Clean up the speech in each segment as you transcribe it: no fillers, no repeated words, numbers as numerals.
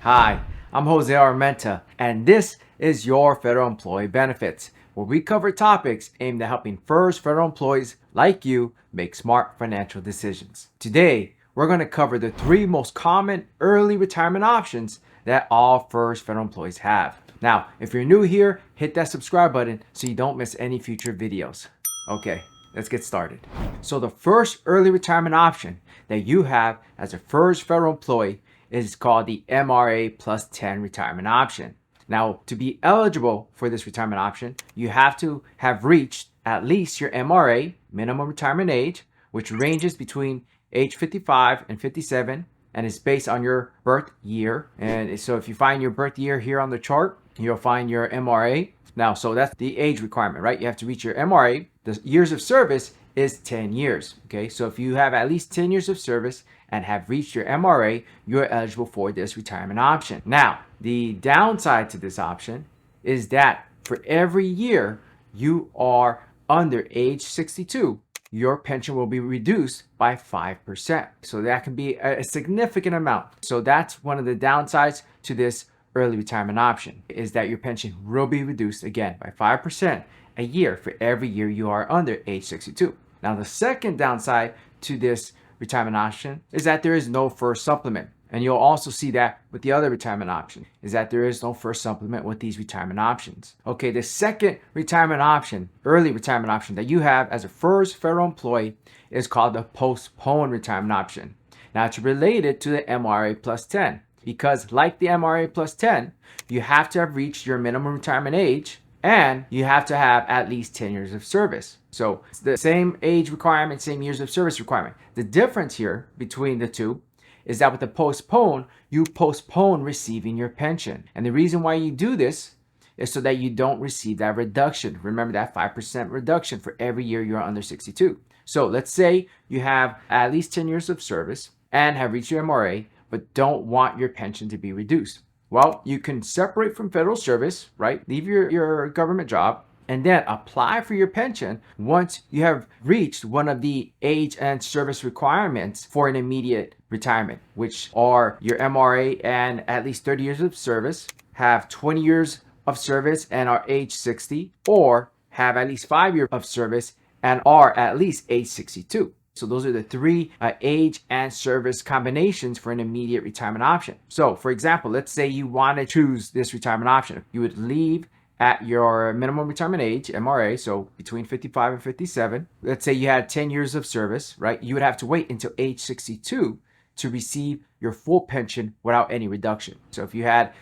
Hi, I'm Jose Armenta, and this is your Federal Employee Benefits, where we cover topics aimed at helping first federal employees like you make smart financial decisions. Today, we're going to cover the three most common early retirement options that all first federal employees have. Now, if you're new here, hit that subscribe button so you don't miss any future videos. Okay, let's get started. So the first early retirement option that you have as a first federal employee is called the MRA plus 10 retirement option. Now, to be eligible for this retirement option, you have to have reached at least your MRA, minimum retirement age, which ranges between age 55 and 57 and is based on your birth year. And so if you find your birth year here on the chart, you'll find your MRA. Now, so that's the age requirement, right? You have to reach your MRA. The years of service is 10 years, okay? So if you have at least 10 years of service and have reached your MRA, you're eligible for this retirement option. Now, the downside to this option is that for every year you are under age 62, your pension will be reduced by 5%. So that can be a significant amount. So that's one of the downsides to this early retirement option, is that your pension will be reduced again by 5% a year for every year you are under age 62. Now, the second downside to this retirement option is that there is no first supplement. And you'll also see that with the other retirement option, is that there is no first supplement with these retirement options. Okay, the second retirement option, early retirement option that you have as a first federal employee is called the postponed retirement option. Now, it's related to the MRA plus 10 because like the MRA plus 10, you have to have reached your minimum retirement age and you have to have at least 10 years of service. So it's the same age requirement, same years of service requirement. The difference here between the two is that with the postpone, you postpone receiving your pension. And the reason why you do this is so that you don't receive that reduction. Remember that 5% reduction for every year you're under 62. So let's say you have at least 10 years of service and have reached your MRA, but don't want your pension to be reduced. Well, you can separate from federal service, right? Leave your government job and then apply for your pension once you have reached one of the age and service requirements for an immediate retirement, which are your MRA and at least 30 years of service, have 20 years of service and are age 60, or have at least 5 years of service and are at least age 62. So those are the three age and service combinations for an immediate retirement option. So for example, let's say you want to choose this retirement option. You would leave at your minimum retirement age, MRA, so between 55 and 57. Let's say you had 10 years of service, right? You would have to wait until age 62 to receive your full pension without any reduction. So if you had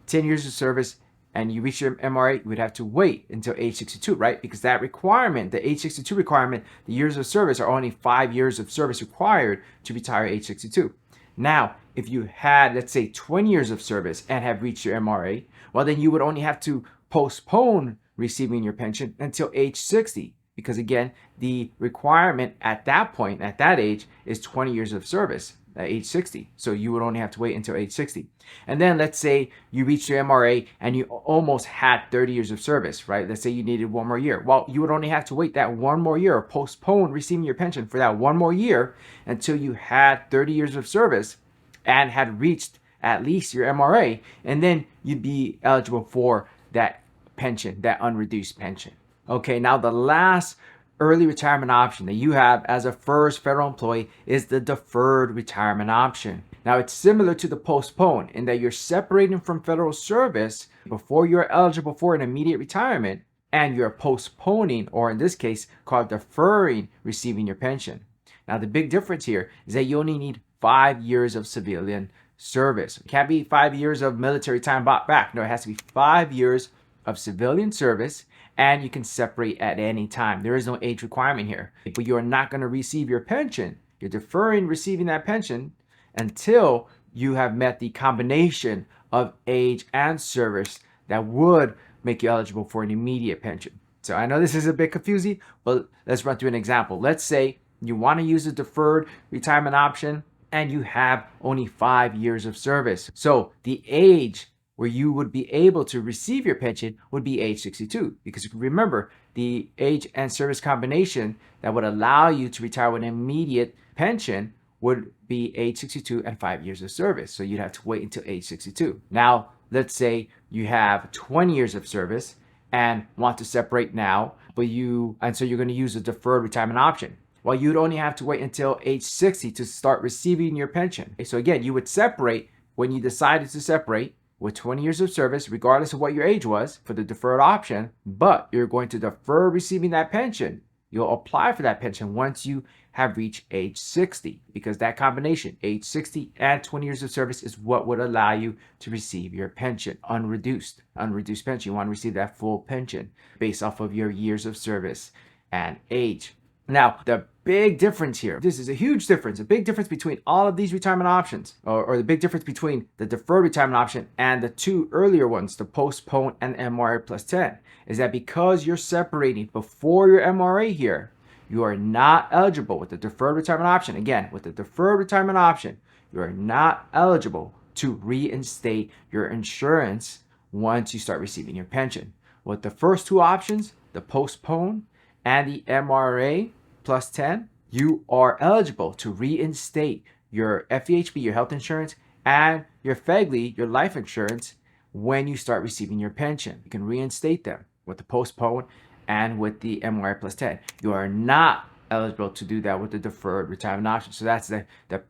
10 years of service and you reach your MRA, you would have to wait until age 62, right? Because that requirement, the age 62 requirement, the years of service are only 5 years of service required to retire age 62. Now, if you had, let's say, 20 years of service and have reached your MRA, well, then you would only have to postpone receiving your pension until age 60. Because again, the requirement at that point, at that age, is 20 years of service at age 60. So you would only have to wait until age 60. And then let's say you reached your MRA and you almost had 30 years of service, right? Let's say you needed one more year. Well, you would only have to wait that one more year or postpone receiving your pension for that one more year until you had 30 years of service and had reached at least your MRA. And then you'd be eligible for that pension, that unreduced pension. Okay, now the last early retirement option that you have as a first federal employee is the deferred retirement option. Now, it's similar to the postpone in that you're separating from federal service before you're eligible for an immediate retirement, and you're postponing, or in this case, called deferring receiving your pension. Now, the big difference here is that you only need 5 years of civilian service. It can't be 5 years of military time bought back. No, it has to be 5 years of civilian service, and you can separate at any time. There is no age requirement here. But you're not going to receive your pension. You're deferring receiving that pension until you have met the combination of age and service that would make you eligible for an immediate pension. So I know this is a bit confusing, but let's run through an example. Let's say you want to use a deferred retirement option and you have only 5 years of service. So the age where you would be able to receive your pension would be age 62. Because remember, the age and service combination that would allow you to retire with an immediate pension would be age 62 and 5 years of service. So you'd have to wait until age 62. Now, let's say you have 20 years of service and want to separate now, so you're going to use a deferred retirement option. Well, you'd only have to wait until age 60 to start receiving your pension. So again, you would separate when you decided to separate with 20 years of service, regardless of what your age was for the deferred option, but you're going to defer receiving that pension. You'll apply for that pension once you have reached age 60, because that combination, age 60 and 20 years of service, is what would allow you to receive your pension, unreduced pension. You want to receive that full pension based off of your years of service and age. Now, the big difference here, this is a huge difference, a big difference between all of these retirement options, or the big difference between the deferred retirement option and the two earlier ones, the postpone and MRA plus 10, is that because you're separating before your MRA here, you are not eligible with the deferred retirement option. Again, with the deferred retirement option, you are not eligible to reinstate your insurance once you start receiving your pension. With the first two options, the postpone and the MRA plus 10, you are eligible to reinstate your FEHB, your health insurance, and your FEGLI, your life insurance, when you start receiving your pension. You can reinstate them with the postpone and with the MRA plus 10. You are not eligible to do that with the deferred retirement option. So that's the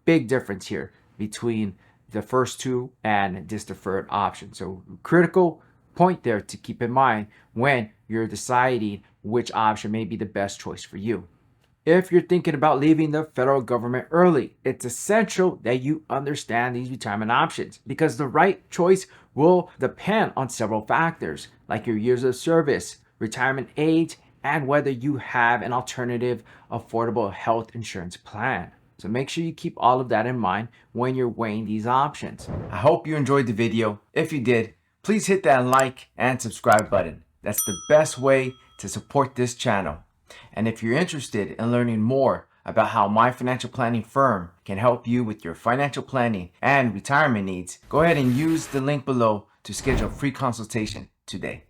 big difference here between the first two and this deferred option. So critical point there to keep in mind when you're deciding which option may be the best choice for you. If you're thinking about leaving the federal government early, it's essential that you understand these retirement options, because the right choice will depend on several factors, like your years of service, retirement age, and whether you have an alternative affordable health insurance plan. So make sure you keep all of that in mind when you're weighing these options. I hope you enjoyed the video. If you did, please hit that like and subscribe button. That's the best way to support this channel. And if you're interested in learning more about how my financial planning firm can help you with your financial planning and retirement needs, go ahead and use the link below to schedule a free consultation today.